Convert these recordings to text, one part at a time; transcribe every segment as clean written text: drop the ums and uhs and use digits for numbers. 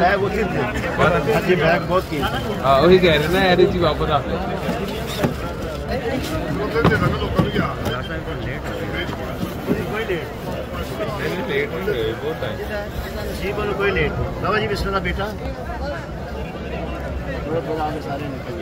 bag उसी थे bag बहुत की वही कह रहे ना यार जी वापस आ जी बोलो कोई लेट बाबा जी बिस्मिल्लाह बेटा सारे निकल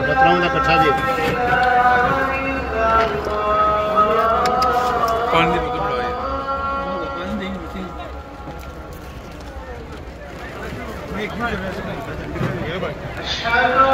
बतराऊं ना कट्ठा दे पानी दे बोतल लाई पानी दे ये भाई